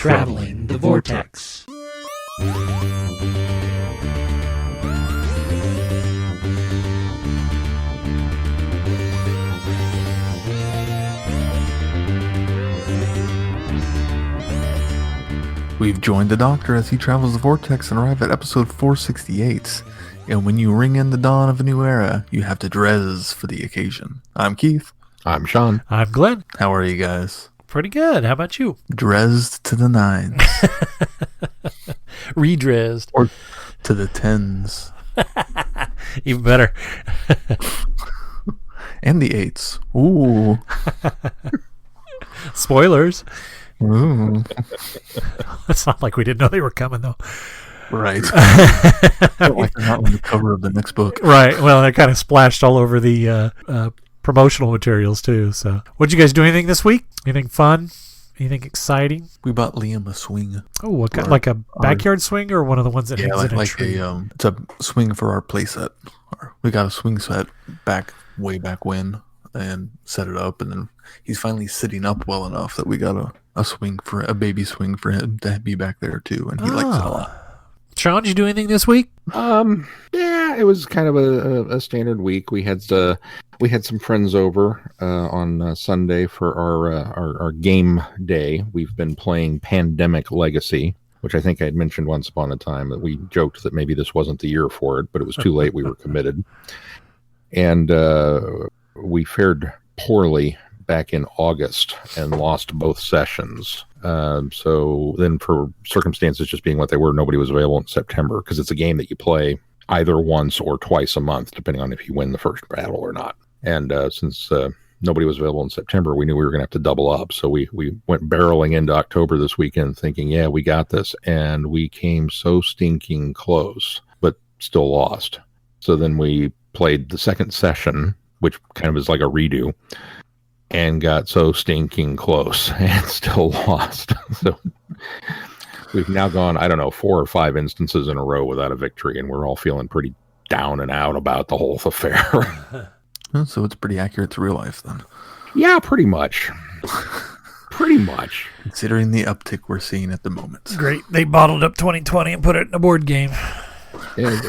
Traveling the Vortex. We've joined the Doctor as he travels the Vortex and arrive at episode 468. And when you ring in the dawn of a new era, you have to dress for the occasion. I'm Keith. I'm Sean. I'm Glenn. How are you guys? Pretty good. How about you? Dressed to the nines. Redressed. Or to the tens. Even better. And the eights. Ooh. Spoilers. Ooh. It's not like we didn't know they were coming, though. Right. Like they're not on the cover of the next book. Right. Well, they kind of splashed all over the promotional materials, too. So, what'd you guys do? Anything this week? Anything fun? Anything exciting? We bought Liam a swing. Oh, what kind? Like a backyard swing or one of the ones that hangs in a tree? It's a swing for our play set. We got a swing set way back when and set it up, and then he's finally sitting up well enough that we got a baby swing for him to be back there too, and he likes it a lot. Sean, did you do anything this week? Yeah, it was kind of a standard week. We had some friends over on Sunday for our game day. We've been playing Pandemic Legacy, which I think I had mentioned once upon a time that we joked that maybe this wasn't the year for it, but it was too late. We were committed, and we fared poorly back in August and lost both sessions. So then for circumstances just being what they were, nobody was available in September because it's a game that you play either once or twice a month, depending on if you win the first battle or not. And since nobody was available in September, we knew we were going to have to double up. So we went barreling into October this weekend thinking, yeah, we got this. And we came so stinking close, but still lost. So then we played the second session, which kind of is like a redo, and got so stinking close and still lost. So we've now gone, 4 or 5 instances in a row without a victory, and we're all feeling pretty down and out about the whole affair. So it's pretty accurate to real life then. Yeah, pretty much. Pretty much. Considering the uptick we're seeing at the moment. Great. They bottled up 2020 and put it in a board game. Yeah.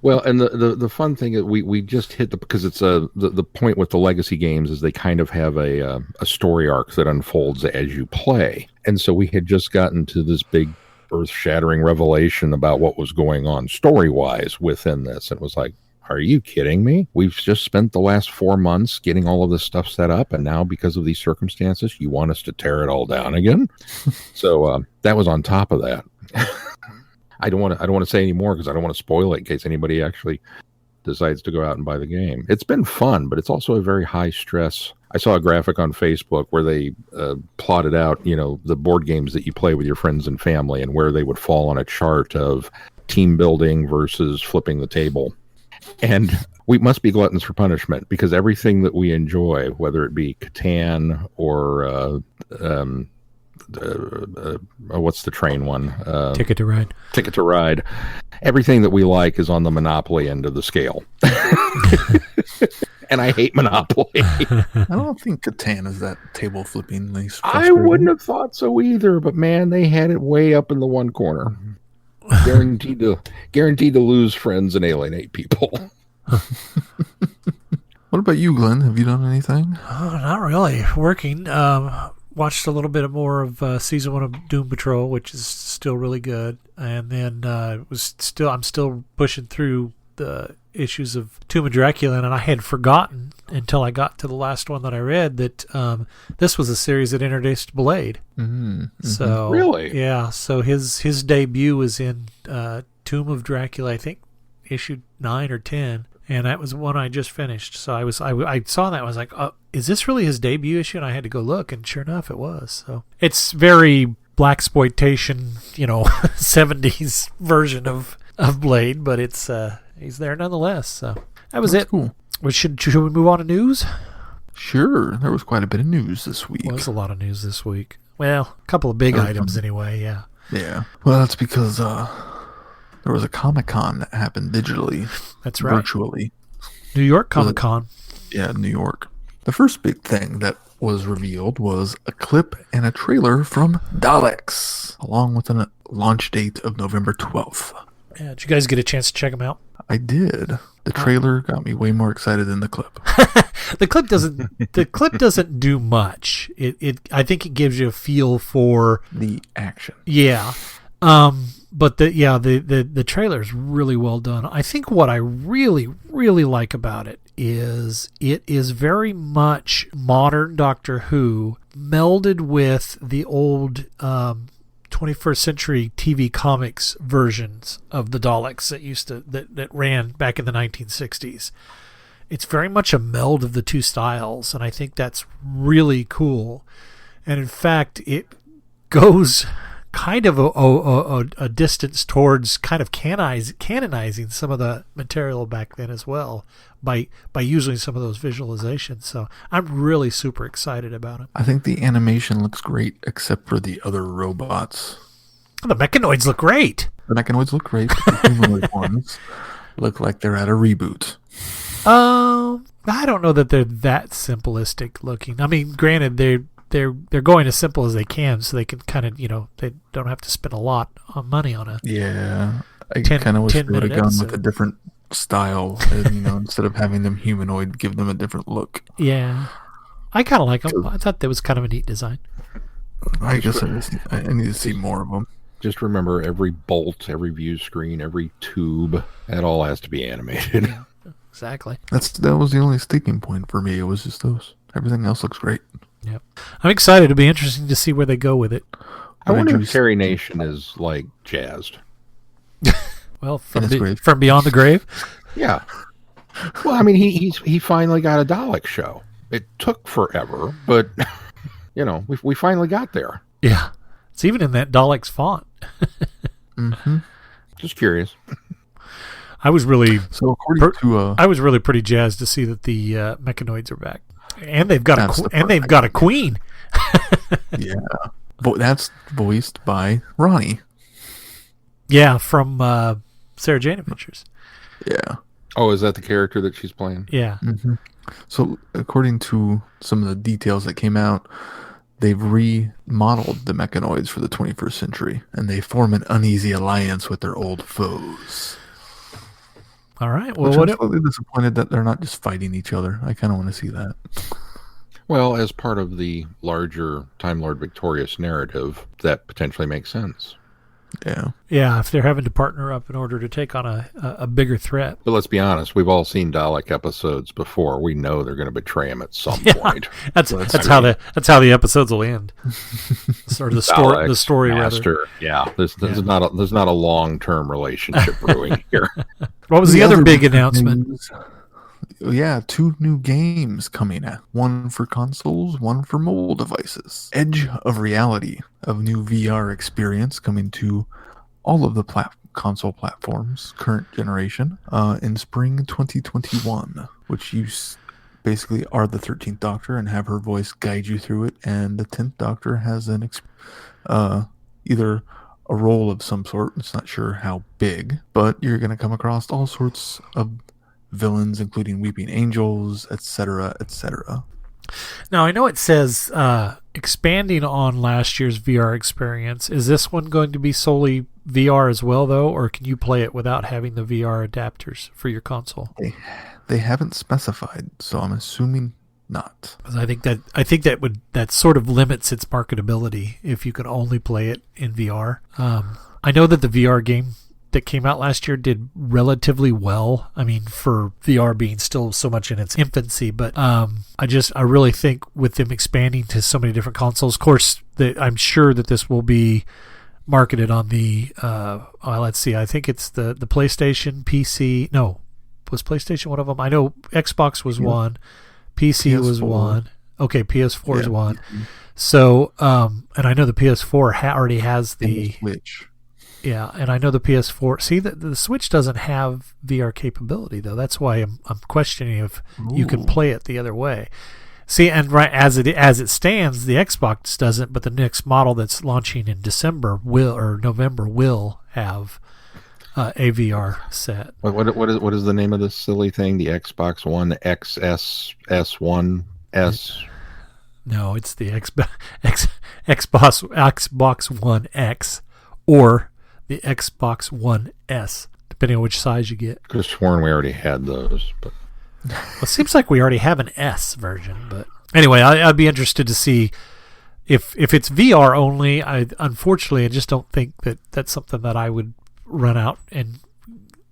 Well, and the fun thing is we just hit because it's the point with the legacy games is they kind of have a story arc that unfolds as you play, and so we had just gotten to this big earth-shattering revelation about what was going on story-wise within this. It was like, are you kidding me? We've just spent the last 4 months getting all of this stuff set up, and now because of these circumstances, you want us to tear it all down again? So that was on top of that. I don't want to say any more because I don't want to spoil it in case anybody actually decides to go out and buy the game. It's been fun, but it's also a very high stress. I saw a graphic on Facebook where they plotted out, the board games that you play with your friends and family and where they would fall on a chart of team building versus flipping the table. And we must be gluttons for punishment because everything that we enjoy, whether it be Catan or what's the train one? Ticket to Ride. Ticket to Ride. Everything that we like is on the Monopoly end of the scale. And I hate Monopoly. I don't think Catan is that table flipping. I wouldn't have thought so either, but man, they had it way up in the one corner. Guaranteed to lose friends and alienate people. What about you, Glenn? Have you done anything? Oh, not really. Working. Watched a little bit more of season 1 of Doom Patrol, which is still really good, and then I'm still pushing through the issues of Tomb of Dracula, and I had forgotten until I got to the last one that I read that this was a series that introduced Blade. Mm-hmm. So really, yeah. So his debut was in Tomb of Dracula, I think issue 9 or 10. And that was one I just finished. So I saw that. I was like, oh, is this really his debut issue? And I had to go look, and sure enough, it was. So it's very blaxploitation, 70s version of Blade, but it's he's there nonetheless. So that was it. Cool. Should we move on to news? Sure. There was quite a bit of news this week. Well, there's a lot of news this week. Well, a couple of big items anyway. Yeah. Yeah. Well, that's because there was a Comic-Con that happened digitally. That's right. Virtually. New York Comic-Con. Yeah, New York. The first big thing that was revealed was a clip and a trailer from Daleks, along with a launch date of November 12th. Yeah, did you guys get a chance to check them out? I did. The trailer got me way more excited than the clip. The clip doesn't do much. I think it gives you a feel for The action. Yeah. But the trailer is really well done. I think what I really, really like about it is very much modern Doctor Who melded with the old 21st century TV comics versions of the Daleks that ran back in the 1960s. It's very much a meld of the two styles, and I think that's really cool. And in fact, it goes kind of a distance towards kind of canonizing some of the material back then as well by using some of those visualizations. So I'm really super excited about it. I think the animation looks great, except for the other robots. The mechanoids look great. The mechanoids look great, but the humanoid ones look like they're at a reboot. I don't know that they're that simplistic looking. I mean, granted, they're going as simple as they can, so they can kind of, they don't have to spend a lot of money on it. Yeah, I kind of wish they would have gone with a different style, and, instead of having them humanoid, give them a different look. Yeah, I kind of like them. I thought that was kind of a neat design. I guess I need to see more of them. Just remember, every bolt, every view screen, every tube, that all has to be animated. Yeah, exactly. That was the only sticking point for me. It was just those. Everything else looks great. Yep. I'm excited. It'll be interesting to see where they go with it. I wonder if Carrie Nation is like jazzed. Well, from beyond the grave. Yeah. Well, I mean, he finally got a Dalek show. It took forever, but we finally got there. Yeah, it's even in that Daleks font. Mm-hmm. Just curious. I was really I was really pretty jazzed to see that the mechanoids are back, and they've got a queen. Yeah, that's voiced by Ronnie. Yeah, from Sarah Jane Adventures. Yeah. Oh, is that the character that she's playing? Yeah. Mm-hmm. So, according to some of the details that came out, they've remodeled the mechanoids for the 21st century, and they form an uneasy alliance with their old foes. All right. Well, I'm slightly disappointed that they're not just fighting each other. I kind of want to see that. Well, as part of the larger Time Lord Victorious narrative, that potentially makes sense. Yeah. Yeah, if they're having to partner up in order to take on a bigger threat. But let's be honest, we've all seen Dalek episodes before. We know they're going to betray him at some point. That's how the episodes will end. Sort of the story master. Rather. Yeah, there's not a long-term relationship brewing here. What was the other big announcement? Yeah, 2 new games coming out. One for consoles, one for mobile devices. Edge of Reality, a new VR experience coming to all of the console platforms, current generation, in spring 2021, which you basically are the 13th Doctor and have her voice guide you through it, and the 10th Doctor has either a role of some sort, it's not sure how big, but you're going to come across all sorts of villains, including weeping angels, etc., etc. Now, I know it says expanding on last year's VR experience. Is this one going to be solely VR as well, though, or can you play it without having the VR adapters for your console? They haven't specified, so I'm assuming not. I think that sort of limits its marketability if you can only play it in VR. I know that the VR game that came out last year did relatively well. I mean, for VR being still so much in its infancy, but I really think with them expanding to so many different consoles, of course, I'm sure that this will be marketed on the let's see, I think it's the PlayStation, PC. No, was PlayStation one of them? I know Xbox was one, PC PS4 was one. Okay, PS4 is one. Mm-hmm. So, and I know the PS4 already has the Switch. Yeah, and I know the PS4. See, the Switch doesn't have VR capability, though. That's why I'm questioning if you can play it the other way. See, and right as it stands, the Xbox doesn't, but the next model that's launching in November will have a VR set. What is the name of this silly thing? The Xbox One XS S1S. No, it's the Xbox One X or the Xbox One S, depending on which size you get. Could have sworn we already had those, but Well, it seems like we already have an S version, but anyway, I'd be interested to see if it's VR only. Unfortunately, I just don't think that that's something that I would run out and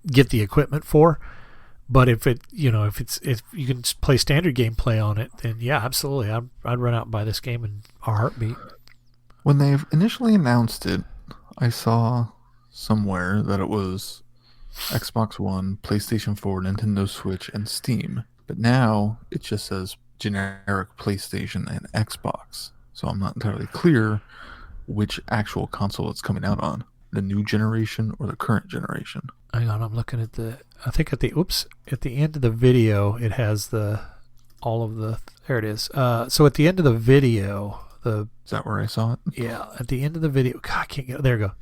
get the equipment for. But if you can play standard gameplay on it, then yeah, absolutely, I'd run out and buy this game in a heartbeat. When they initially announced it, I saw somewhere that it was Xbox One, PlayStation 4, Nintendo Switch, and Steam. But now it just says generic PlayStation and Xbox. So I'm not entirely clear which actual console it's coming out on. The new generation or the current generation. Hang on, I'm looking at I think at the end of the video, it has there it is. So at the end of the video, Is that where I saw it? yeah, at the end of the video, God, I can't get, there we go.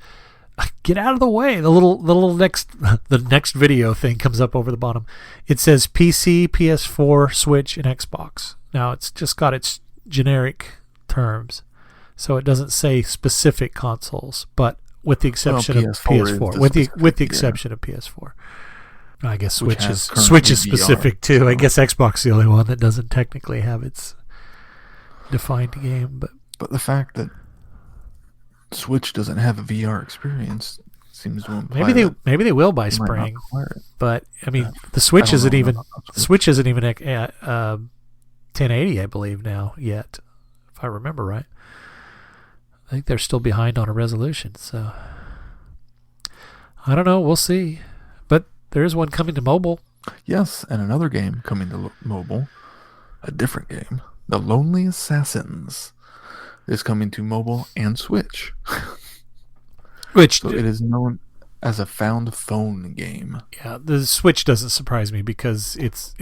Get out of the way. The little the next video thing comes up over the bottom. It says PC, PS4, Switch, and Xbox. Now it's just got its generic terms, so it doesn't say specific consoles, but with the exception of PS4, with the exception of PS4. I guess Switch is specific too. I guess Xbox is the only one that doesn't technically have its defined game, but the fact that Switch doesn't have a VR experience seems to imply maybe they will by spring. But I mean, the Switch isn't even 1080, I believe now yet, if I remember right. I think they're still behind on a resolution, so I don't know. We'll see. But there is one coming to mobile. Yes, and another game coming to mobile. A different game. The Lonely Assassins is coming to mobile and Switch. So it is known as a found phone game. Yeah, the Switch doesn't surprise me because it's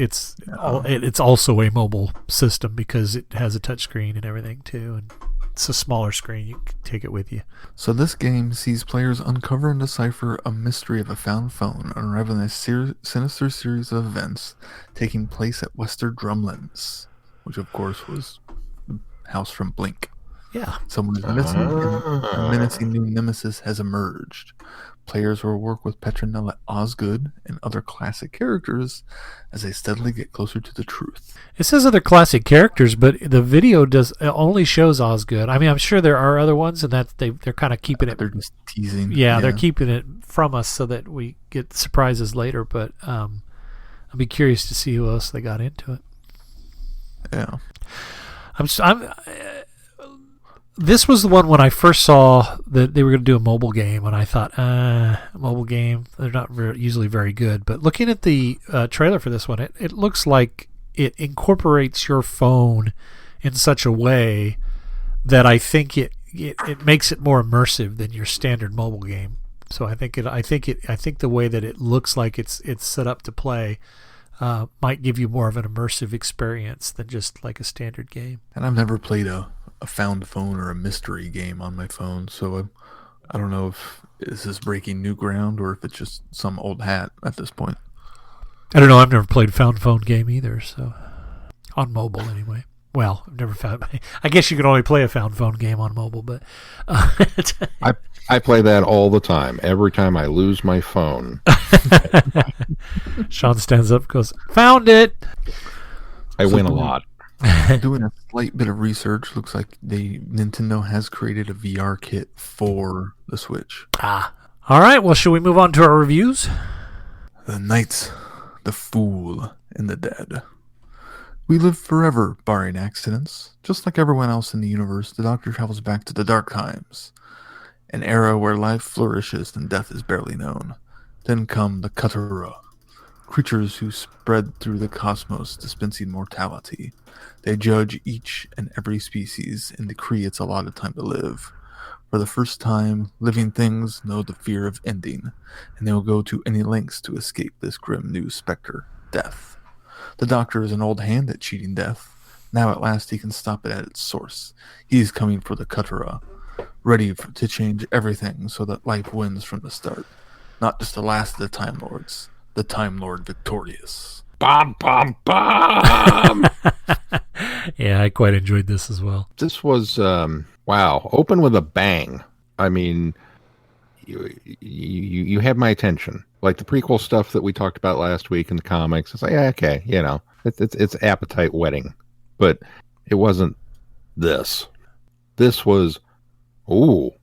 also a mobile system because it has a touchscreen and everything too, and it's a smaller screen. You can take it with you. So this game sees players uncover and decipher a mystery of a found phone, unraveling a sinister series of events taking place at Wester Drumlins, which of course was the house from Blink. Yeah. Someone is missing, and a menacing new nemesis has emerged. Players will work with Petronella Osgood and other classic characters as they steadily get closer to the truth. It says other classic characters, but the video only shows Osgood. I mean, I'm sure there are other ones, and that they're kind of keeping it. They're just teasing. Yeah, they're keeping it from us so that we get surprises later. But I'll be curious to see who else they got into it. Yeah. This was the one when I first saw that they were going to do a mobile game, and I thought, mobile game, they're not usually very good. But looking at the trailer for this one, it looks like it incorporates your phone in such a way that I think it makes it more immersive than your standard mobile game. So I think the way that it looks like it's set up to play might give you more of an immersive experience than just like a standard game. And I've never played a found phone or a mystery game on my phone, so I don't know if this is breaking new ground or if it's just some old hat at this point. I don't know. I've never played a found phone game either, so on mobile anyway. Well, I've never found. I guess you can only play a found phone game on mobile, but I play that all the time. Every time I lose my phone, Sean stands up, and goes, "Found it." I win a lot. Doing a slight bit of research, looks like Nintendo has created a VR kit for the Switch. All right. Well, shall we move on to our reviews? The Knights, the Fool, and the Dead. We live forever, barring accidents. Just like everyone else in the universe, the Doctor travels back to the Dark Times, an era where life flourishes and death is barely known. Then come the Katura, creatures who spread through the cosmos, dispensing mortality. They judge each and every species and decree its allotted time to live. For the first time, living things know the fear of ending, and they will go to any lengths to escape this grim new specter, death. The Doctor is an old hand at cheating death. Now at last he can stop it at its source. He is coming for the Katura, ready to change everything so that life wins from the start. Not just the last of the Time Lords, the Time Lord victorious. Bom, bom, bom! Yeah, I quite enjoyed this as well. This was wow, open with a bang. I mean, you had my attention. Like the prequel stuff that we talked about last week in the comics. It's like, yeah, okay, it's appetite whetting, but it wasn't this. This was, okay.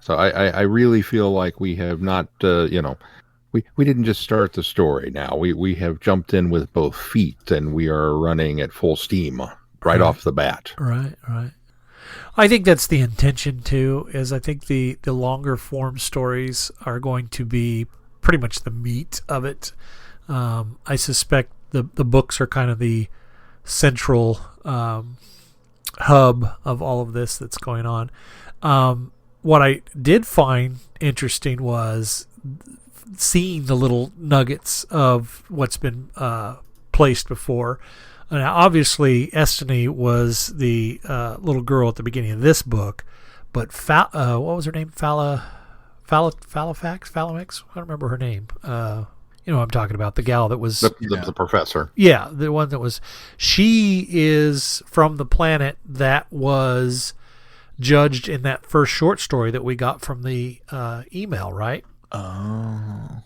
So I really feel like we have not, we didn't just start the story now. We have jumped in with both feet, and we are running at full steam right off the bat. Right. I think that's the intention too. Is I think the longer form stories are going to be pretty much the meat of it. I suspect the books are kind of the central hub of all of this that's going on. What I did find interesting was seeing the little nuggets of what's been placed before. Now, obviously, Estony was the little girl at the beginning of this book, but what was her name? Falafax? Falamex? I don't remember her name. You know what I'm talking about, the gal that was... The professor. Yeah, the one that was... She is from the planet that was judged in that first short story that we got from the email, right? Oh.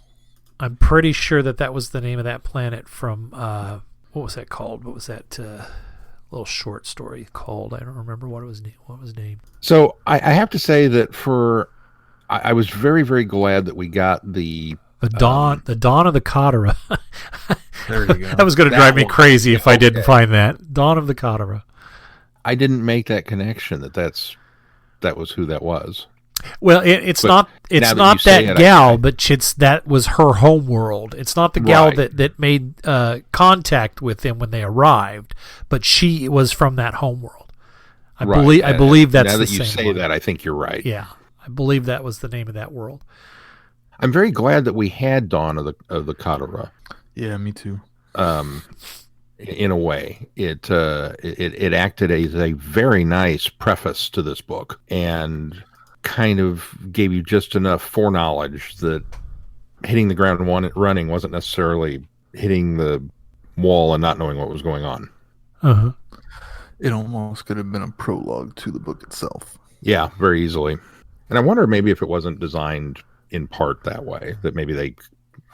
I'm pretty sure that was the name of that planet from... what was that called? What was that little short story called? I don't remember what it was named. So I have to say that I was very, very glad that we got the dawn of the Katara. There you go. That was going to drive me crazy if I didn't find that. Dawn of the Katara. I didn't make that connection that was who that was. Well, it's not that gal, but that was her home world. It's not the gal that made contact with them when they arrived, but she was from that home world. I believe that's now the that you same say one. that, I think you're right. Yeah, I believe that was the name of that world. I'm very glad that we had Dawn of the Katara. Yeah, me too. In a way, it acted as a very nice preface to this book, and kind of gave you just enough foreknowledge that hitting the ground running wasn't necessarily hitting the wall and not knowing what was going on. Uh-huh. It almost could have been a prologue to the book itself. Yeah, very easily. And I wonder maybe if it wasn't designed in part that way, that maybe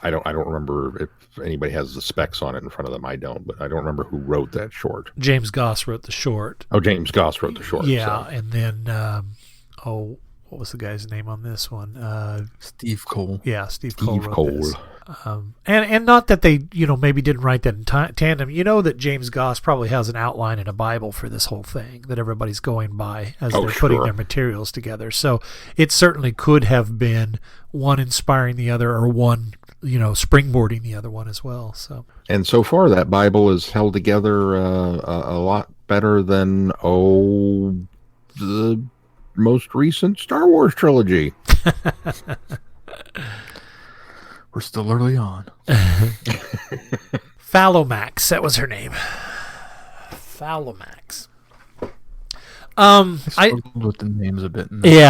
I don't remember if anybody has the specs on it in front of them. I don't, but I don't remember who wrote that short. James Goss wrote the short. Oh, James Goss wrote the short. Yeah, so. and then what was the guy's name on this one? Steve Cole. Yeah, Steve Cole. This. And not that they, maybe didn't write that in tandem. You know that James Goss probably has an outline and a Bible for this whole thing that everybody's going by as they're putting their materials together. So it certainly could have been one inspiring the other, or one, springboarding the other one as well. So. And so far, that Bible is held together a lot better than the most recent Star Wars trilogy. We're still early on. Falomax, that was her name. Falomax. I with the names a bit. They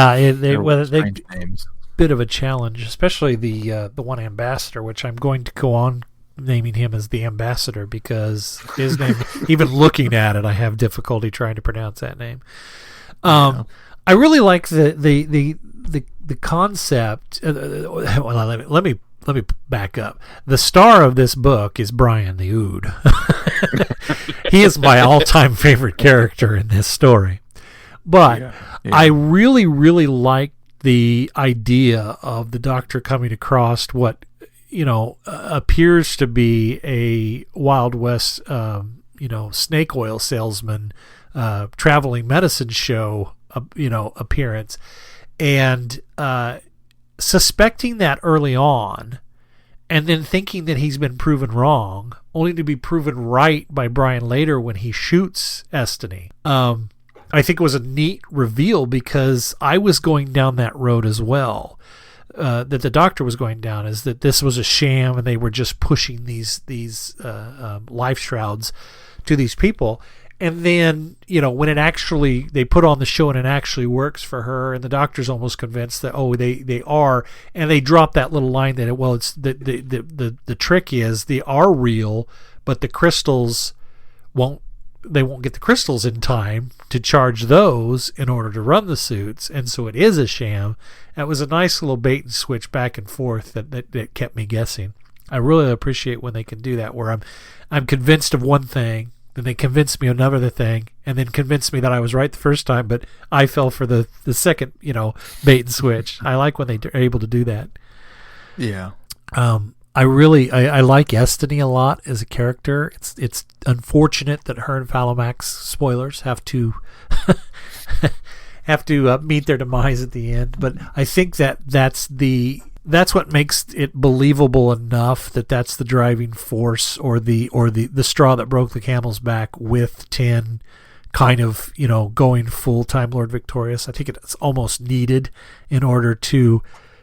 names. Bit of a challenge, especially the one ambassador, which I'm going to go on naming him as the ambassador because his name, even looking at it, I have difficulty trying to pronounce that name. I really like the concept. Let me back up. The star of this book is Brian the Ood. He is my all-time favorite character in this story. But I really, really like the idea of the Doctor coming across what appears to be a Wild West snake oil salesman traveling medicine show appearance, and suspecting that early on, and then thinking that he's been proven wrong, only to be proven right by Brian later when he shoots Estony. I think it was a neat reveal because I was going down that road as well. That the Doctor was going down, is that this was a sham and they were just pushing these life shrouds to these people. And then, when it actually, they put on the show and it actually works for her, and the Doctor's almost convinced that, they are, and they drop that little line that, it's the trick is they are real, but the crystals won't get the crystals in time to charge those in order to run the suits, and so it is a sham. That was a nice little bait and switch back and forth that kept me guessing. I really appreciate when they can do that, where I'm convinced of one thing, then they convince me of another thing, and then convince me that I was right the first time, but I fell for the second, bait and switch. I like when they're able to do that. Yeah. I like Estony a lot as a character. It's unfortunate that her and Falomax, spoilers, have to meet their demise at the end. But I think that's what makes it believable enough that that's the driving force or the straw that broke the camel's back with 10 kind of going full Time Lord victorious. I think it's almost needed in order to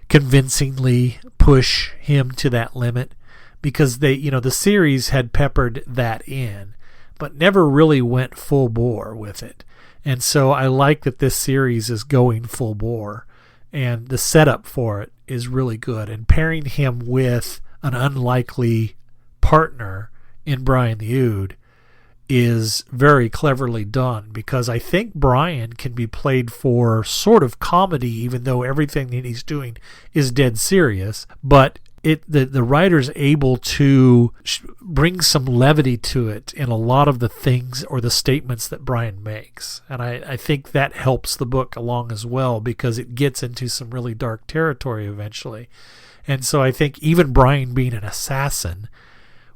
convincingly push him to that limit, because the series had peppered that in but never really went full bore with it. And so I like that this series is going full bore, and the setup for it is really good, and pairing him with an unlikely partner in Brian the Ood is very cleverly done, because I think Brian can be played for sort of comedy, even though everything that he's doing is dead serious. But the writer's able to bring some levity to it in a lot of the things or the statements that Brian makes. And I think that helps the book along as well, because it gets into some really dark territory eventually. And so I think even Brian being an assassin,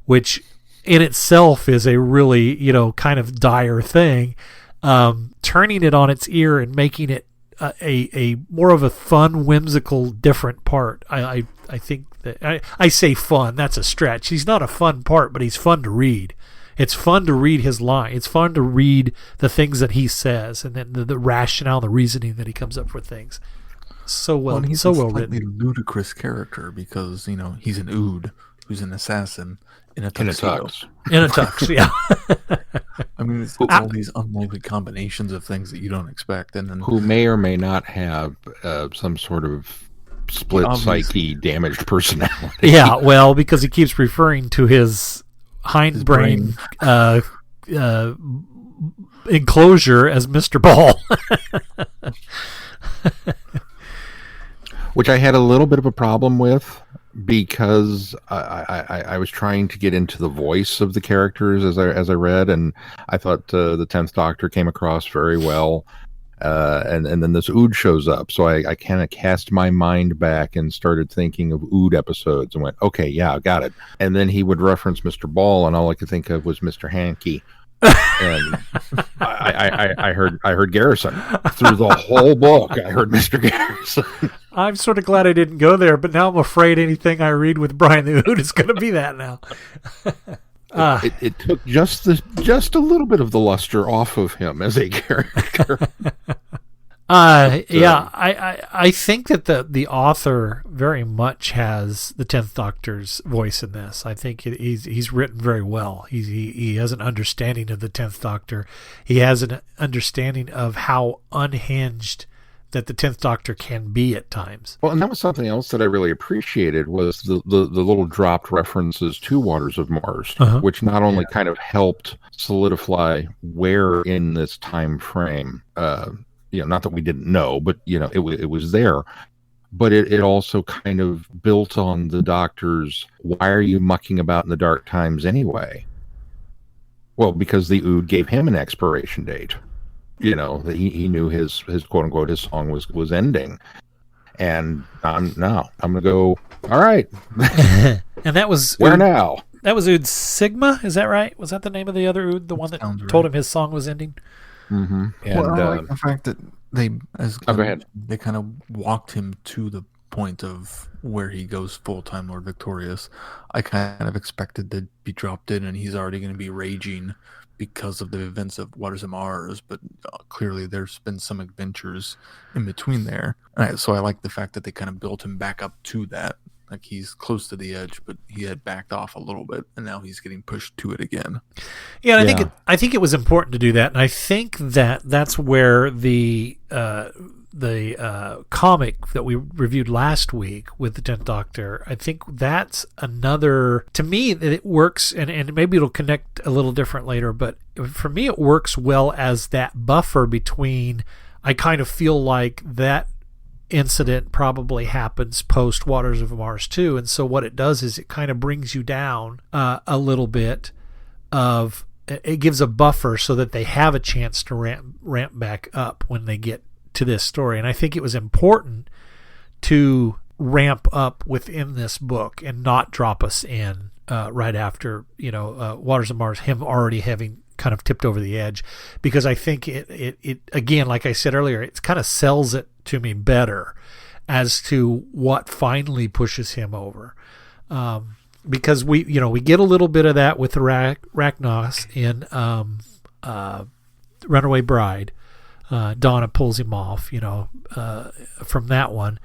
which in itself is a really, kind of dire thing, turning it on its ear and making it a more of a fun, whimsical, different part. I think that I say fun, that's a stretch. He's not a fun part, but he's fun to read. It's fun to read his line. It's fun to read the things that he says, and then the rationale, the reasoning that he comes up with things. So well, he's so a well slightly written. ludicrous character, because he's an Ood who's an assassin in a tuxedo. In a tux, yeah. I mean, it's all these unlikely combinations of things that you don't expect, and then who may or may not have some sort of split psyche, damaged personality. Yeah, well, because he keeps referring to his hindbrain enclosure as Mr. Ball. Which I had a little bit of a problem with, because I was trying to get into the voice of the characters as I read, and I thought the 10th Doctor came across very well. And then this Ood shows up, so I kind of cast my mind back and started thinking of Ood episodes and went, okay, yeah, I got it. And then he would reference Mr. Ball, and all I could think of was Mr. Hankey. And I heard Garrison through the whole book. I heard Mr. Garrison. I'm sort of glad I didn't go there, but now I'm afraid anything I read with Brian the Ood is going to be that now. It took just a little bit of the luster off of him as a character. Yeah, I think that the author very much has the 10th Doctor's voice in this. I think he's written very well. He has an understanding of the 10th Doctor. He has an understanding of how unhinged that the 10th Doctor can be at times. Well, and that was something else that I really appreciated, was the little dropped references to Waters of Mars, which not only kind of helped solidify where in this time frame, not that we didn't know, but it was there. But it also kind of built on the Doctor's, why are you mucking about in the dark times anyway? Well, because the Ood gave him an expiration date. That he knew his quote unquote his song was ending. And now I'm gonna go, all right. And that was where now? That was Ood Sigma, is that right? Was that the name of the other Ood, the one that told him his song was ending? Mm-hmm. And I like the fact that they, go ahead. They kind of walked him to the point of where he goes full Time Lord victorious. I kind of expected to be dropped in, and he's already going to be raging because of the events of Waters of Mars, but clearly there's been some adventures in between there. So I like the fact that they kind of built him back up to that. Like, he's close to the edge, but he had backed off a little bit, and now he's getting pushed to it again. Yeah, and I think it was important to do that, and I think that that's where the comic that we reviewed last week with the 10th Doctor, I think that's another, to me, that it works, and maybe it'll connect a little different later, but for me it works well as that buffer between, I kind of feel like that incident probably happens post Waters of Mars 2, and so what it does is it kind of brings you down a little bit of, it gives a buffer so that they have a chance to ramp back up when they get to this story. And I think it was important to ramp up within this book and not drop us in right after, Waters of Mars, him already having kind of tipped over the edge, because I think it again, like I said earlier, it kind of sells it to me better as to what finally pushes him over. Because we get a little bit of that with Ragnos in Runaway Bride. Donna pulls him off, from that one,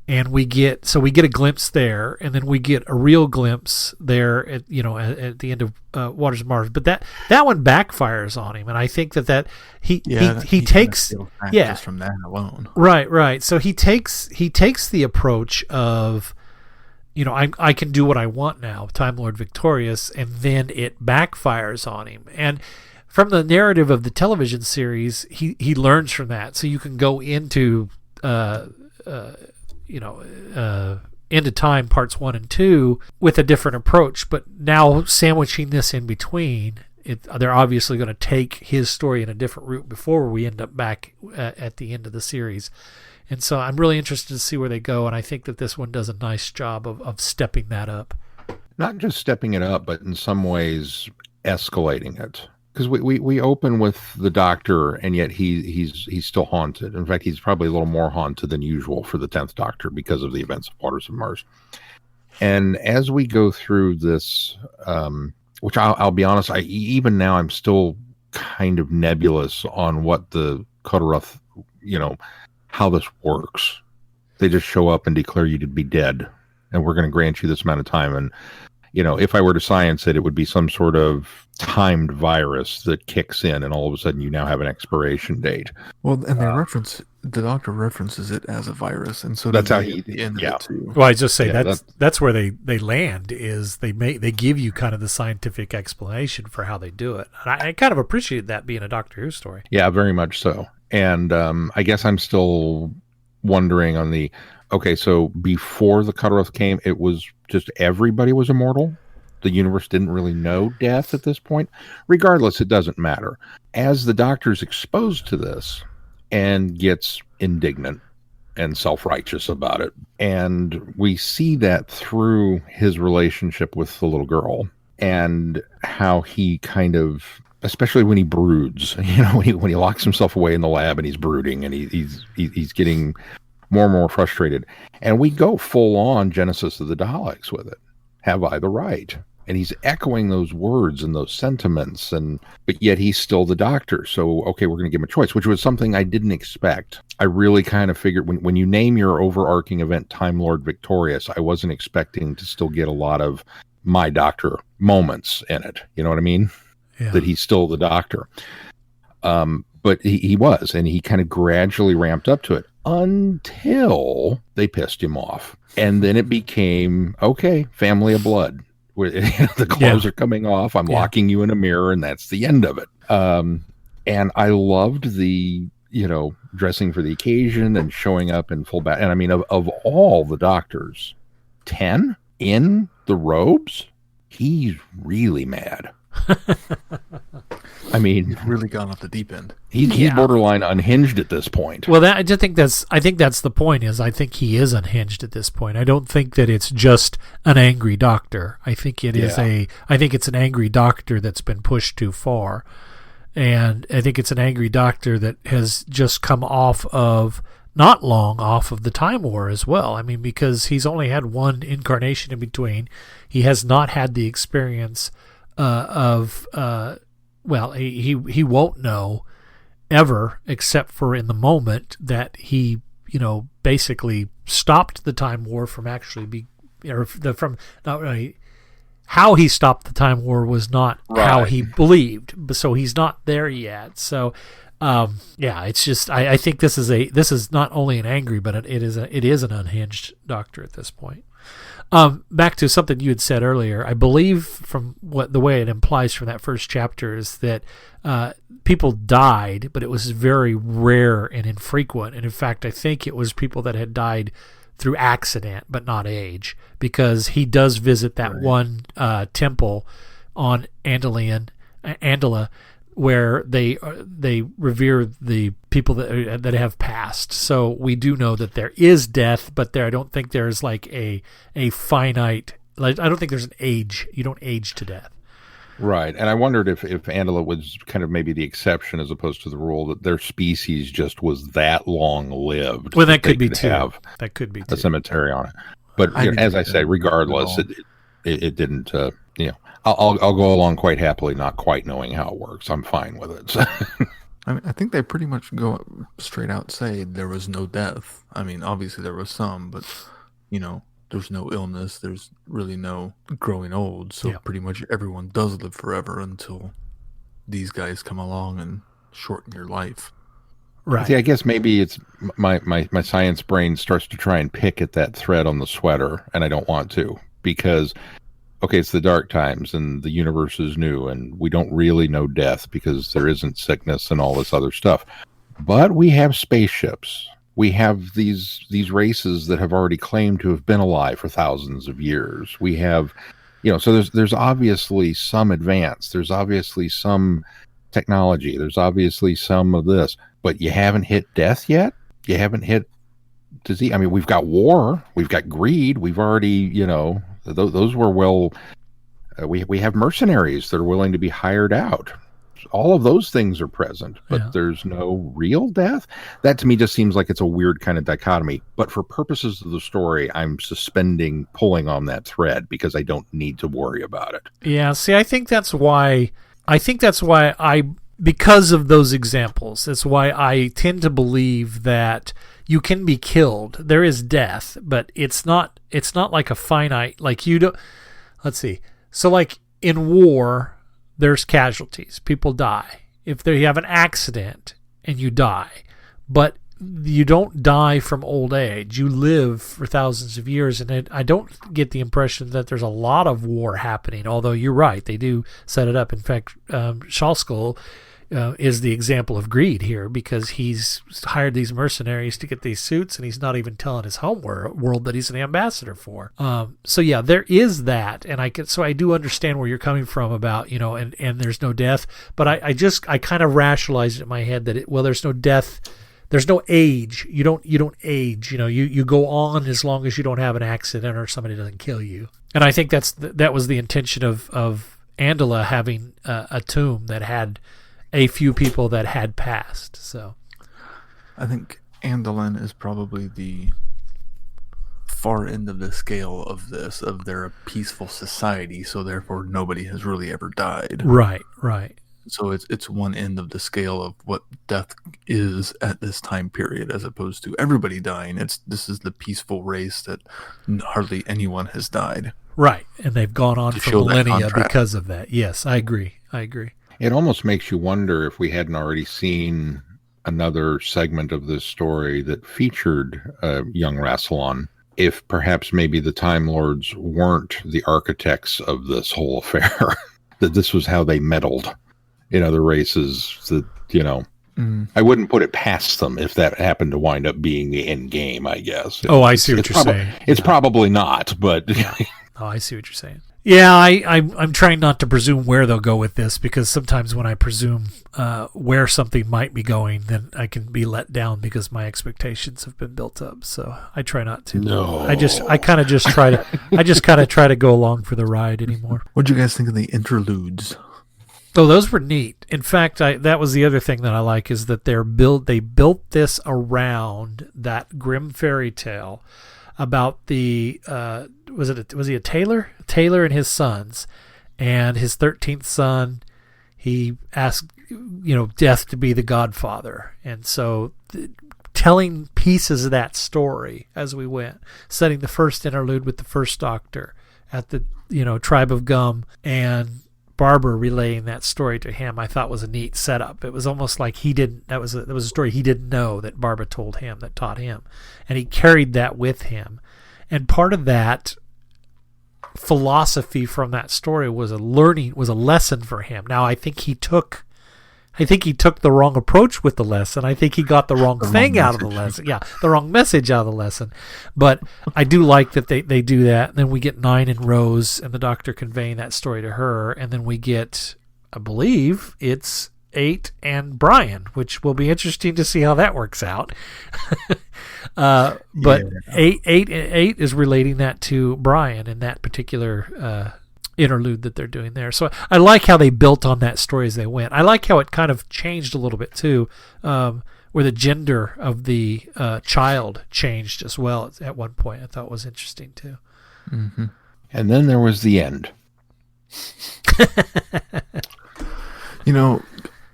and we get a glimpse there, and then we get a real glimpse there at the end of Waters of Mars. But that one backfires on him, and I think that he takes just from that alone. Right. So he takes the approach of, I can do what I want now, Time Lord victorious, and then it backfires on him. And from the narrative of the television series, he learns from that. So you can go into Into Time parts 1 and 2 with a different approach, but now sandwiching this in between, they're obviously going to take his story in a different route before we end up back at the end of the series. And so I'm really interested to see where they go, and I think that this one does a nice job of stepping that up. Not just stepping it up, but in some ways escalating it. Because we open with the Doctor, and yet he's still haunted. In fact, he's probably a little more haunted than usual for the 10th Doctor because of the events of Waters of Mars. And as we go through this, which I'll be honest, even now I'm still kind of nebulous on what the Kodaroth, how this works. They just show up and declare you to be dead, and we're going to grant you this amount of time. And, if I were to science it, it would be some sort of timed virus that kicks in, and all of a sudden you now have an expiration date. Well, and the Doctor references it as a virus, and so that's how he ended it too. Well, I just say that's where they land, is they give you kind of the scientific explanation for how they do it. And I kind of appreciate that being a Doctor Who story. Yeah, very much so. And I guess I'm still wondering on so before the Kodaroth came, it was just everybody was immortal. The universe didn't really know death at this point. Regardless, it doesn't matter. As the Doctor's exposed to this and gets indignant and self-righteous about it, and we see that through his relationship with the little girl and how he kind of, especially when he broods, when he locks himself away in the lab and he's brooding and he's getting more and more frustrated. And we go full on Genesis of the Daleks with it. Have I the right? And he's echoing those words and those sentiments, but yet he's still the Doctor. So, okay, we're going to give him a choice, which was something I didn't expect. I really kind of figured when you name your overarching event Time Lord Victorious, I wasn't expecting to still get a lot of my Doctor moments in it. You know what I mean? Yeah. That he's still the Doctor. But he was, and he kind of gradually ramped up to it until they pissed him off. And then it became, okay, family of blood. Where the clothes are coming off. I'm locking you in a mirror, and that's the end of it. And I loved the, dressing for the occasion and showing up in full bat. And I mean, of all the Doctors, 10 in the robes, he's really mad. I mean, he's really gone off the deep end. He's borderline unhinged at this point. Well, I think that's the point. I think he is unhinged at this point. I don't think that it's just an angry Doctor. I think it is I think it's an angry Doctor that's been pushed too far, and I think it's an angry Doctor that has just come not long off of the Time War as well. I mean, because he's only had one incarnation in between. He has not had the experience he won't know ever, except for in the moment that he, basically stopped the Time War from actually how he stopped the Time War was not how he believed. So he's not there yet. So Yeah, it's just I think this is not only an angry, but it is an unhinged doctor at this point. Back to something you had said earlier, I believe from the way it implies from that first chapter is that people died, but it was very rare and infrequent. And in fact, I think it was people that had died through accident, but not age, because he does visit that one temple on Andala, where they revere the people that have passed. So we do know that there is death, but I don't think there's like a finite. Like, I don't think there's an age. You don't age to death. Right, and I wondered if Andala was kind of maybe the exception as opposed to the rule, that their species just was that long lived. Well, that could be too. That could be too. A cemetery on it. But as I say, regardless, it didn't. I'll go along quite happily, not quite knowing how it works. I'm fine with it. So. I mean, I think they pretty much go straight out say there was no death. I mean, obviously there was some, but there's no illness. There's really no growing old. So pretty much everyone does live forever until these guys come along and shorten your life. Right. See, I guess maybe it's my science brain starts to try and pick at that thread on the sweater, and I don't want to, because okay, it's the dark times and the universe is new and we don't really know death because there isn't sickness and all this other stuff. But we have spaceships. We have these races that have already claimed to have been alive for thousands of years. We have, so there's obviously some advance. There's obviously some technology. There's obviously some of this. But you haven't hit death yet? You haven't hit disease? I mean, we've got war. We've got greed. We've already, those were we have mercenaries that are willing to be hired out. All of those things are present, but there's no real death. That to me just seems like it's a weird kind of dichotomy. But for purposes of the story, I'm pulling on that thread because I don't need to worry about it. Yeah, see, I think that's why because of those examples, that's why I tend to believe that you can be killed. There is death, but it's not like a finite, like you don't. Let's see. So like in war, there's casualties. People die. If you have an accident and you die, but you don't die from old age. You live for thousands of years, and I don't get the impression that there's a lot of war happening, although you're right. They do set it up. In fact, Shalskull is the example of greed here, because he's hired these mercenaries to get these suits, and he's not even telling his home world that he's an ambassador for. So yeah, there is that, and I do understand where you're coming from about and there's no death, but I kind of rationalized it in my head that there's no death, there's no age. You don't age. You go on as long as you don't have an accident or somebody doesn't kill you. And I think that was the intention of Andala having a tomb that had a few people that had passed. So I think Andalin is probably the far end of the scale of this, of they're a peaceful society, so therefore nobody has really ever died. Right. So it's one end of the scale of what death is at this time period, as opposed to everybody dying. This is the peaceful race that hardly anyone has died. Right, and they've gone on for millennia because of that. Yes, I agree. It almost makes you wonder if we hadn't already seen another segment of this story that featured young Rassilon, if perhaps maybe the Time Lords weren't the architects of this whole affair, that this was how they meddled in other races, that, I wouldn't put it past them if that happened to wind up being the end game, I guess. Oh, I see what you're saying. It's probably not, but... Oh, I see what you're saying. Yeah, I'm trying not to presume where they'll go with this, because sometimes when I presume where something might be going, then I can be let down because my expectations have been built up. So I try not to. No, I kind of just try to go along for the ride anymore. What'd you guys think of the interludes? Oh, those were neat. In fact, that was the other thing that I like, is that they built this around that grim fairy tale about the was he a tailor? Tailor and his sons, and his 13th son, he asked death to be the godfather, and so telling pieces of that story as we went, setting the first interlude with the first doctor at the tribe of Gum, and Barbara relaying that story to him, I thought was a neat setup. It was almost like that was a story he didn't know that Barbara told him, that taught him, and he carried that with him. And part of that philosophy from that story was a lesson for him. Now I think he took the wrong approach with the lesson. I think he got the wrong thing out of the lesson. Yeah, the wrong message out of the lesson. But I do like that they do that. And then we get 9 and Rose and the doctor conveying that story to her. And then we get, I believe, it's 8 and Brian, which will be interesting to see how that works out. But yeah. 8 is relating that to Brian in that particular interlude that they're doing there. So I like how they built on that story as they went. I like how it kind of changed a little bit too, where the gender of the child changed as well at one point. I thought was interesting too. Mm-hmm. And then there was the end.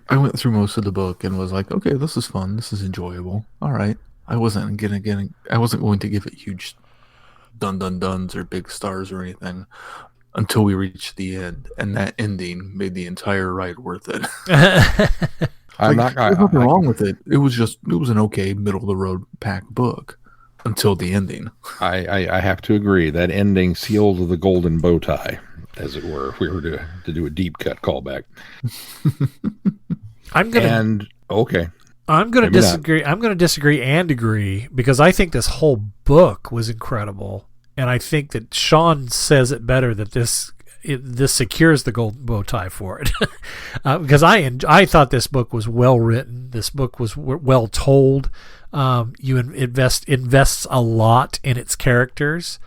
I went through most of the book and was like, okay, this is fun. This is enjoyable. All right. I wasn't going to give it huge dun-dun-duns or big stars or anything until we reached the end, and that ending made the entire ride worth it. There's nothing wrong with it. It was an okay middle of the road pack book until the ending. I have to agree. That ending sealed the golden bow tie, as it were, if we were to do a deep cut callback. I'm going to disagree. I'm going to disagree and agree, because I think this whole book was incredible, and I think that Sean says it better, that this secures the golden bow tie for it. Because I thought this book was well written. This book was well told. You invests a lot in its characters.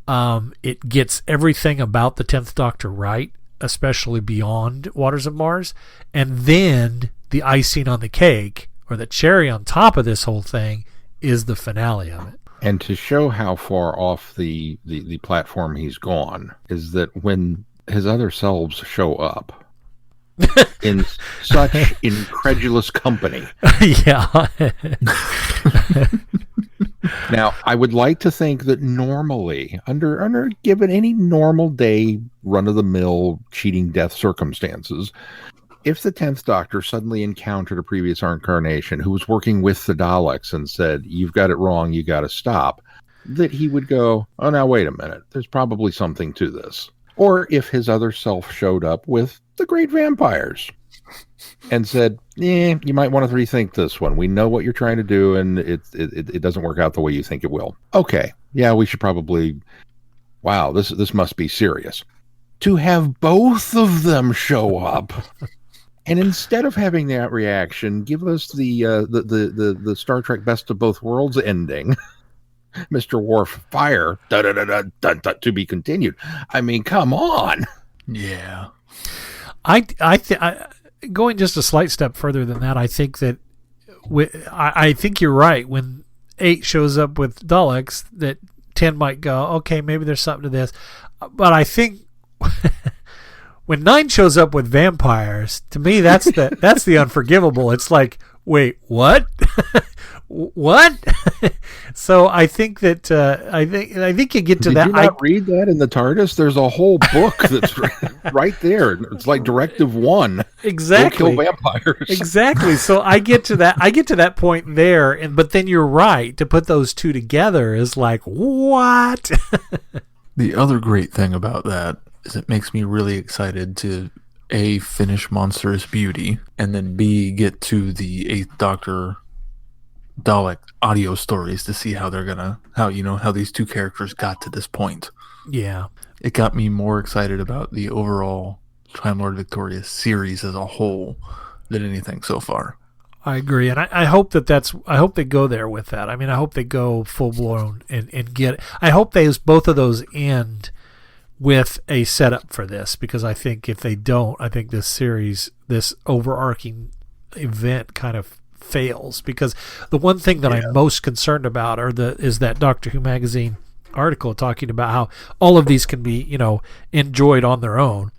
It gets everything about the 10th Doctor right, especially beyond Waters of Mars. And then the icing on the cake, or the cherry on top of this whole thing, is the finale of it. And to show how far off the platform he's gone is that when his other selves show up in such incredulous company. Yeah. Now, I would like to think that normally, under given any normal day, run-of-the-mill cheating death circumstances, if the 10th Doctor suddenly encountered a previous incarnation who was working with the Daleks and said, "You've got it wrong, you got to stop," that he would go, "Oh, now wait a minute, there's probably something to this." Or if his other self showed up with the great vampires and said, "You might want to rethink this one. We know what you're trying to do, and it doesn't work out the way you think it will. Okay, yeah, we should probably. Wow, this must be serious." To have both of them show up, and instead of having that reaction, give us the Star Trek Best of Both Worlds ending. Mr. Worf, fire, to be continued. I mean, come on. Yeah. I going just a slight step further than that, I think that I think you're right. When 8 shows up with Daleks, that 10 might go, okay, maybe there's something to this. But I think when 9 shows up with vampires, to me that's the unforgivable. It's like, wait, what? What? So I think that I think you get to that. Did you not read that in the TARDIS? There's a whole book that's right there. It's like Directive 1. Exactly. Go kill vampires. Exactly. So I get to that point there, but then you're right, to put those two together is like, what? The other great thing about that is it makes me really excited to A, finish Monstrous Beauty, and then B, get to the 8th Doctor Dalek audio stories to see how how these two characters got to this point. Yeah. It got me more excited about the overall Time Lord Victorious series as a whole than anything so far. I agree, and I hope I hope they go there with that. I mean, I hope they go full blown and get it. I hope both of those end with a setup for this, because I think if they don't, I think this series, this overarching event, kind of fails. Because the one thing that I'm most concerned about is that Doctor Who magazine article talking about how all of these can be, enjoyed on their own,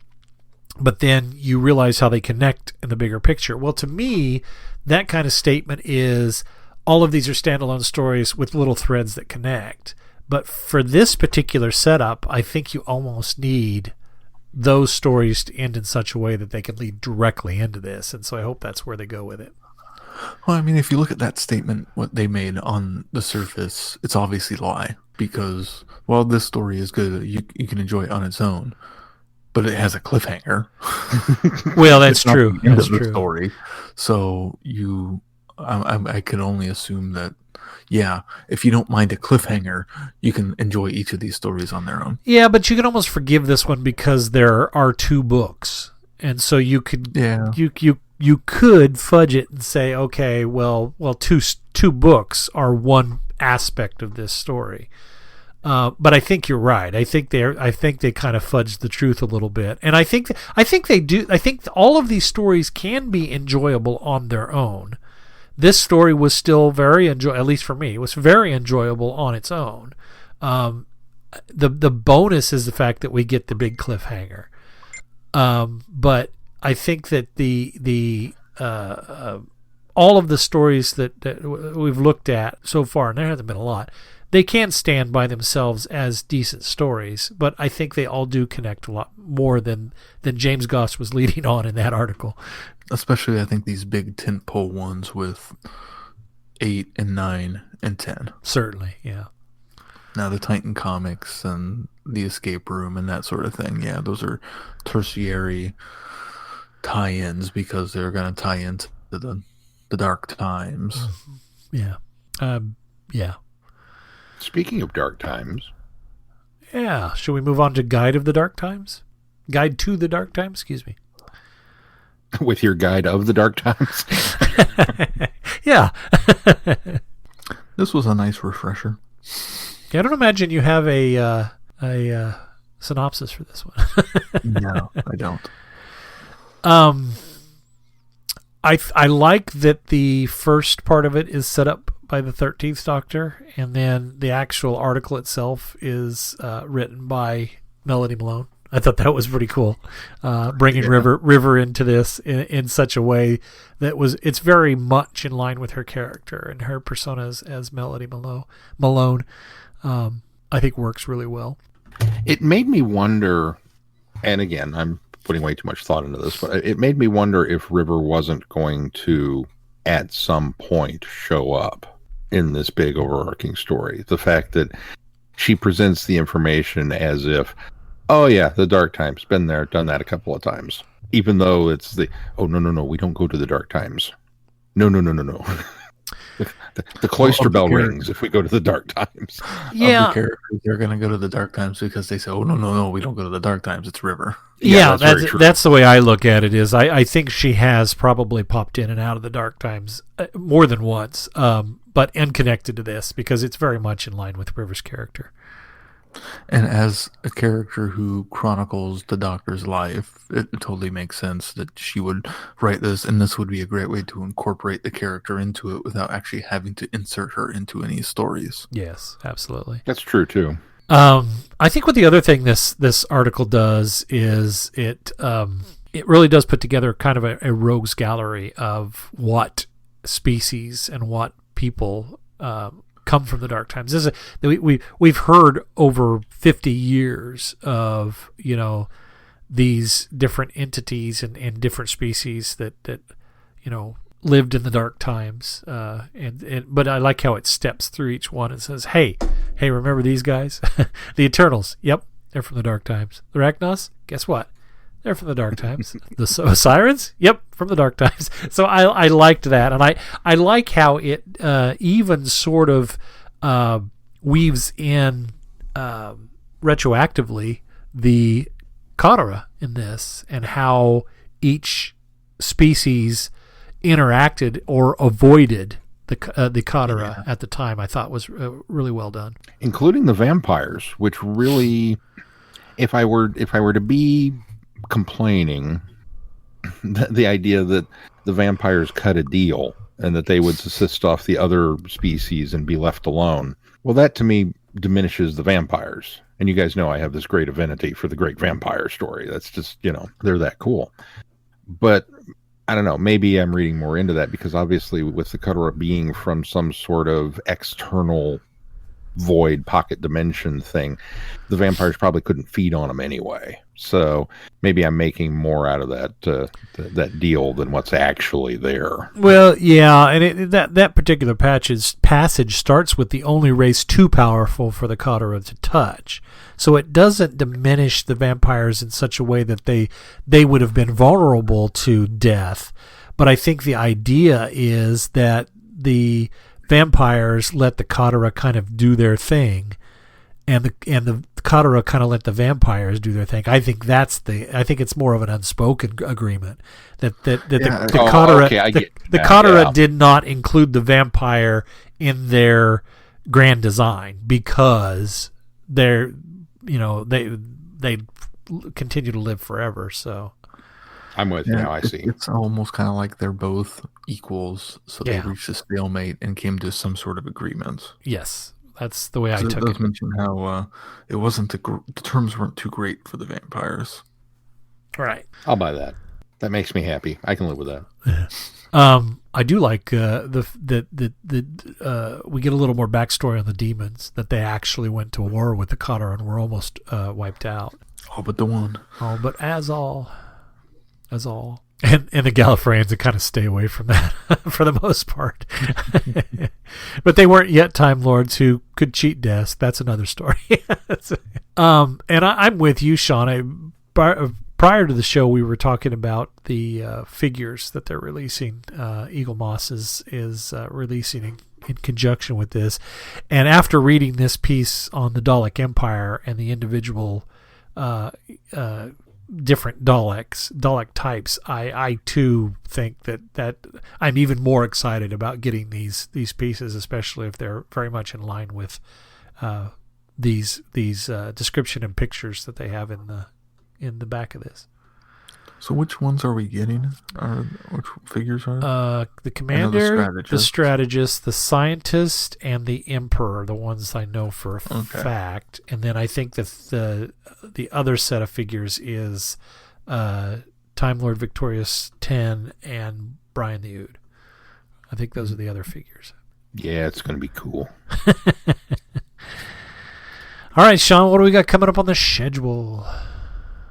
but then you realize how they connect in the bigger picture. Well, to me, that kind of statement is all of these are standalone stories with little threads that connect. But for this particular setup, I think you almost need those stories to end in such a way that they can lead directly into this, and so I hope that's where they go with it. Well, I mean, if you look at that statement, what they made on the surface, it's obviously a lie because, well, this story is good. You can enjoy it on its own, but it has a cliffhanger. Well, that's It's not true. the end That's of the true. story. So I can only assume that, yeah, if you don't mind a cliffhanger, you can enjoy each of these stories on their own. Yeah, but you can almost forgive this one because there are 2 books, and so you could you could fudge it and say, okay, well, two books are one aspect of this story. But I think you're right. I think they kind of fudged the truth a little bit, and I think they do. I think all of these stories can be enjoyable on their own. This story was still very at least for me, it was very enjoyable on its own. The bonus is the fact that we get the big cliffhanger. But I think that the all of the stories that we've looked at so far, and there hasn't been a lot, they can stand by themselves as decent stories, but I think they all do connect a lot more than James Goss was leading on in that article. Especially, I think these big tentpole ones with 8 and 9 and 10. Certainly, yeah. Now the Titan comics and the Escape Room and that sort of thing, yeah, those are tertiary tie-ins because they're going to tie into the Dark Times. Yeah. Yeah. Speaking of Dark Times. Yeah. Should we move on to Guide of the Dark Times? Guide to the Dark Times? Excuse me. With your Guide of the Dark Times? Yeah. This was a nice refresher. Yeah, I don't imagine you have a synopsis for this one. No, I don't. I like that the first part of it is set up by the 13th Doctor, and then the actual article itself is written by Melody Malone. I thought that was pretty cool, bringing River into this in such a way that it's very much in line with her character and her persona as Melody Malone. I think works really well. It made me wonder, and again, I'm putting way too much thought into this, but it made me wonder if River wasn't going to, at some point, show up in this big overarching story. The fact that she presents the information as if, oh yeah, the Dark Times, been there, done that a couple of times. Even though it's no, we don't go to the Dark Times. No. The cloister bell rings if we go to the Dark Times. Yeah. Of the characters, they're going to go to the Dark Times because they say, oh, no, we don't go to the Dark Times. It's River. Yeah, that's the way I look at it. Is I think she has probably popped in and out of the Dark Times more than once, but unconnected to this because it's very much in line with River's character. And as a character who chronicles the Doctor's life, it totally makes sense that she would write this, and this would be a great way to incorporate the character into it without actually having to insert her into any stories. Yes, absolutely. That's true too. I think what the other thing this article does is it really does put together kind of a rogues gallery of what species and what people come from the Dark Times. We've heard over 50 years of these different entities and different species that lived in the Dark Times, but I like how it steps through each one and says, hey, remember these guys? The Eternals, yep, they're from the Dark Times. The Rachnos, guess what? They're from the Dark Times. The Sirens, yep, from the Dark Times. So I liked that, and I like how it even sort of weaves in retroactively the Katara in this, and how each species interacted or avoided the Katara at the time. I thought was really well done, including the vampires, which really, if I were to be complaining, the idea that the vampires cut a deal and that they would assist off the other species and be left alone, well, that to me diminishes the vampires. And you guys know I have this great affinity for the great vampire story. That's just, they're that cool. But I don't know, maybe I'm reading more into that because obviously with the Katara being from some sort of external void pocket dimension thing, the vampires probably couldn't feed on them anyway. So maybe I'm making more out of that deal than what's actually there. Well, yeah, and that particular passage starts with the only race too powerful for the Katara to touch. So it doesn't diminish the vampires in such a way that they would have been vulnerable to death. But I think the idea is that the vampires let the Katara kind of do their thing, and the Katara kind of let the vampires do their thing. I think it's more of an unspoken agreement that the Katara did not include the vampire in their grand design because they continue to live forever. So I'm with you now. I see. It's almost kind of like they're both equals, so they reached a stalemate and came to some sort of agreement. Yes. That's the way I took it. It does mention how it wasn't the terms weren't too great for the vampires. Right. I'll buy that. That makes me happy. I can live with that. I do like we get a little more backstory on the demons, that they actually went to war with the Katara and were almost wiped out. Oh, but the one. Oh, but as all. And the Gallifreyans would kind of stay away from that for the most part. But they weren't yet Time Lords who could cheat death. That's another story. And I'm with you, Sean. Prior to the show, we were talking about the figures that they're releasing. Eagle Moss is releasing in conjunction with this. And after reading this piece on the Dalek Empire and the individual different Dalek types, I too think that I'm even more excited about getting these pieces, especially if they're very much in line with these description and pictures that they have in the back of this. So which ones are we getting? Which figures are the commander, the strategist, the scientist, and the emperor, the ones I know for a fact. And then I think that the other set of figures is Time Lord Victorious 10 and Brian the Ood. I think those are the other figures. Yeah, it's going to be cool. All right, Sean, what do we got coming up on the schedule?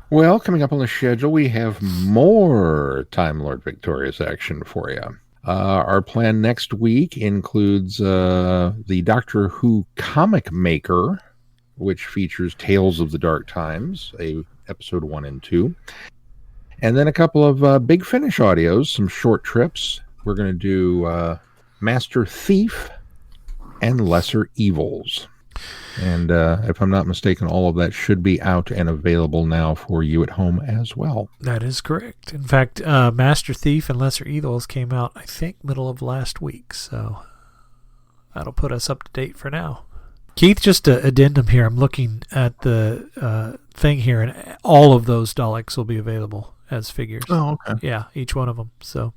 Well, coming up on the schedule, we have more Time Lord Victorious action for you. Our plan next week includes the Doctor Who Comic Maker, which features Tales of the Dark Times, episode 1 and 2. And then a couple of Big Finish audios, some short trips. We're going to do Master Thief and Lesser Evils. And if I'm not mistaken, all of that should be out and available now for you at home as well. That is correct. In fact, Master Thief and Lesser Evils came out, I think, middle of last week. So that'll put us up to date for now. Keith, just an addendum here. I'm looking at the thing here, and all of those Daleks will be available as figures. Oh, okay. Yeah, each one of them. So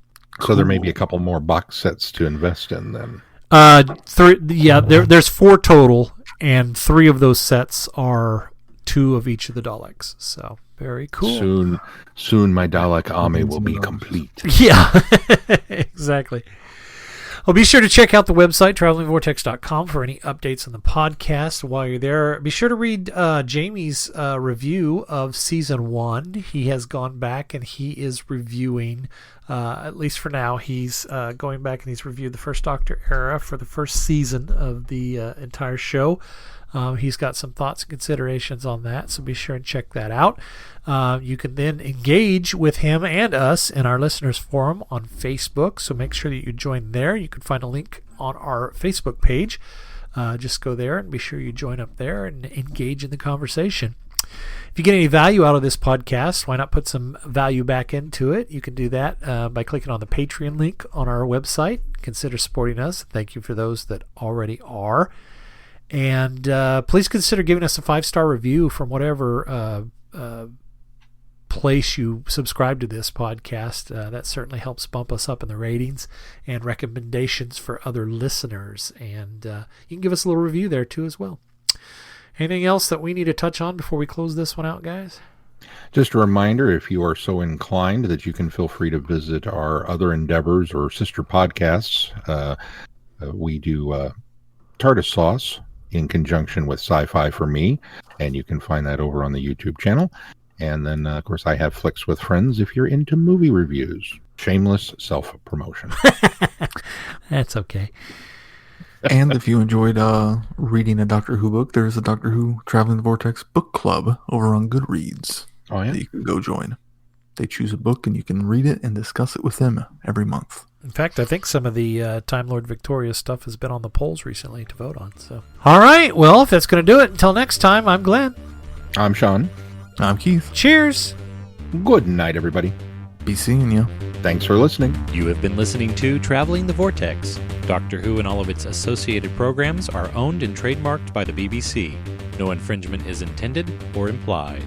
there may be a couple more box sets to invest in then. There's 4 total, and 3 of those sets are 2 of each of the Daleks. So very cool. Soon my Dalek army will be complete. Yeah, exactly. Well, be sure to check out the website, travelingvortex.com, for any updates on the podcast. While you're there, be sure to read Jamie's review of Season 1. He has gone back and he is reviewing, at least for now, he's going back and he's reviewed the First Doctor era for the first season of the entire show. He's got some thoughts and considerations on that, so be sure and check that out. You can then engage with him and us in our listeners forum on Facebook, so make sure that you join there. You can find a link on our Facebook page. Just go there and be sure you join up there and engage in the conversation. If you get any value out of this podcast, why not put some value back into it? You can do that by clicking on the Patreon link on our website. Consider supporting us. Thank you for those that already are. And please consider giving us a 5-star review from whatever place you subscribe to this podcast. That certainly helps bump us up in the ratings and recommendations for other listeners. And you can give us a little review there too as well. Anything else that we need to touch on before we close this one out, guys? Just a reminder, if you are so inclined, that you can feel free to visit our other endeavors or sister podcasts. We do TARDIS Sauce in conjunction with Sci-Fi for Me, and you can find that over on the YouTube channel. And then, of course, I have Flicks with Friends if you're into movie reviews. Shameless self-promotion. That's okay. And if you enjoyed reading a Doctor Who book, there's a Doctor Who Traveling the Vortex book club over on Goodreads Oh, yeah? that you can go join. They choose a book and you can read it and discuss it with them every month. In fact, I think some of the Time Lord Victoria stuff has been on the polls recently to vote on. So, all right. Well, if that's going to do it, until next time, I'm Glenn. I'm Sean. I'm Keith. Cheers. Good night, everybody. Be seeing you. Thanks for listening. You have been listening to Traveling the Vortex. Doctor Who and all of its associated programs are owned and trademarked by the BBC. No infringement is intended or implied.